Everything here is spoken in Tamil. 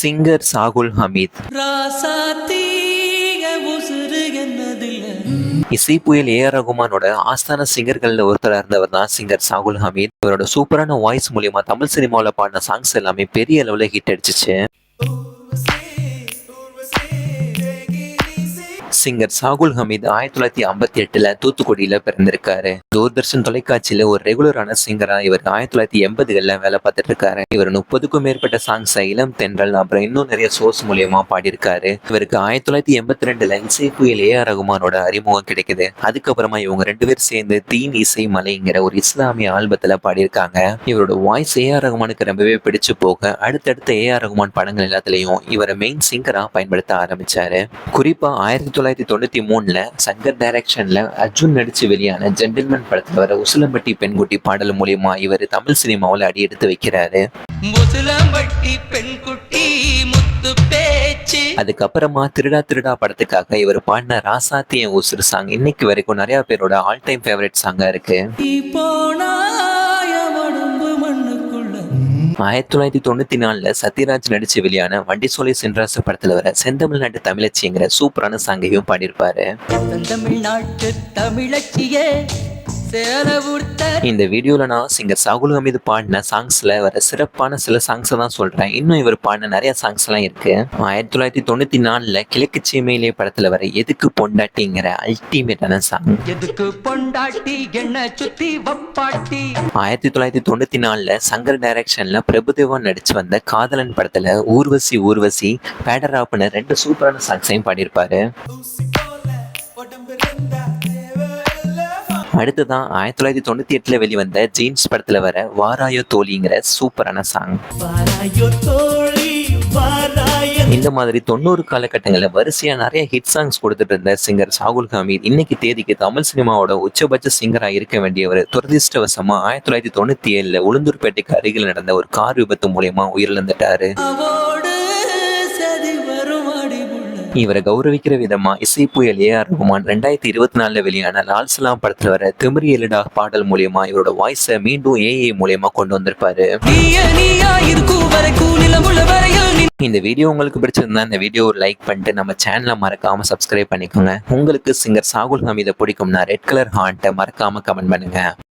சிங்கர் சாகுல் ஹமீத். இசை புயல் ஏஆர் ரகுமானோட ஆஸ்தான சிங்கர்கள்ல ஒருத்தராக இருந்தவர் தான் சிங்கர் சாகுல் ஹமீத். இவரோட சூப்பரான வாய்ஸ் மூலியமா தமிழ் சினிமாவில் பாடின சாங்ஸ் எல்லாமே பெரிய அளவில் ஹிட் அடிச்சிச்சு. சிங்கர் சாகுல் ஹமீத் 1958 தூத்துக்குடியில பிறந்திருக்காரு. தூர்தர்ஷன் தொலைக்காட்சியில ஒரு ரெகுலரான சிங்கரா இவர் 1980 வேலை பார்த்துட்டு இருக்காரு. இவர் 30க்கும் மேற்பட்ட சாங்ஸை இளம் தென்றல் அப்புறம் இன்னும் நிறைய சோர்ஸ் மூலியமா பாடியிருக்காரு. இவருக்கு 1982 இசை புயல் ஏஆர் ரகுமானோட அறிமுகம் கிடைக்குது. அதுக்கப்புறமா இவங்க 2 பேர் சேர்ந்து தீன் இசை மலைங்கிற ஒரு இஸ்லாமிய ஆல்பத்துல பாடியிருக்காங்க. இவரோட வாய்ஸ் ஏஆர் ரகுமானுக்கு ரொம்பவே பிடிச்சு போக அடுத்தடுத்த ஏஆர் ரகுமான் படங்கள் எல்லாத்துலயும் இவரை மெயின் சிங்கரா பயன்படுத்த ஆரம்பிச்சாரு. குறிப்பா 1993 சங்கர் டைரக்ஷன்ல அர்ஜுன் நடிச்சு வெளியான ஜென்டில்மேன் படத்துல வர உசிலம்பட்டி பெண்குட்டி பாடல் மூலியமா இவர் தமிழ் சினிமாவில் அடி எடுத்து வைக்கிறாரு. அதுக்கப்புறமா திருடா திருடா படத்துக்காக இவர் பாடின ராசாத்தி என் உசுறு சாங் இன்னைக்கு வரைக்கும் நிறைய பேரோட ஆல் டைம் ஃபேவரட் சாங்கா இருக்கு. 1994 சத்யராஜ் நடிச்சு வெளியான வண்டி சோலை சென்றாச படத்துல வர செந்தமிழ்நாட்டு தமிழச்சிங்கிற சூப்பரான சாங்கையும் பாடியிருப்பாரு. இந்த வீடியோல நான் சிங்கர் சாகுல் ஹமீத் பாடின சாங்ஸ்ல வர சிறப்பான சில சாங்ஸ் தான் சொல்றேன். இன்னும் இவர் பாடின நிறைய சாங்ஸ் எல்லாம் இருக்கு. 1994 கிழக்கு சீமையிலே படத்துல வர எதுக்கு பொண்டாட்டிங்கிற அல்டிமேட்டான சாங். 1994 சங்கர் டைரக்ஷன்ல பிரபுதேவா நடிச்சு வந்த காதலன் படத்துல ஊர்வசி ஊர்வசி பேடராப்னு 2 சூப்பரான சாங்ஸையும் பாடியிருப்பாரு. அடுத்ததான் 1998 வெளிவந்த ஜீன்ஸ் படத்துல வர வாராயோ தோழிங்கிற சூப்பரான சாங். இந்த மாதிரி 90 காலகட்டங்களில் வரிசையா நிறைய ஹிட் சாங்ஸ் கொடுத்துட்டு இருந்த சிங்கர் சாகுல் ஹமீத் இன்னைக்கு தேதிக்கு தமிழ் சினிமாவோட உச்சபட்ச சிங்கரா இருக்க வேண்டியவர் துரதிருஷ்டவசமா 1997 உளுந்தூர்பேட்டைக்கு அருகில் நடந்த ஒரு கார் விபத்து மூலமா உயிரிழந்துட்டாரு. இவரை கௌரவிக்கிற விதமா இசை புயல் ஏஆர் ரகுமான் 2024 வெளியான லால் சலாம் படத்துல வர திமிரி எலிடா பாடல் மூலியமா இவரோட வாய்ஸை மீண்டும் ஏஐ மூலியமா கொண்டு வந்திருப்பாரு. இந்த வீடியோ உங்களுக்கு பிடிச்சிருந்தா இந்த வீடியோ லைக் பண்ணிட்டு நம்ம சேனலை மறக்காம சப்ஸ்கிரைப் பண்ணிக்கோங்க. உங்களுக்கு சிங்கர் சாகுல் ஹமீதை பிடிக்கும்னா ரெட் கலர் ஹார்ட்டை மறக்காம கமெண்ட் பண்ணுங்க.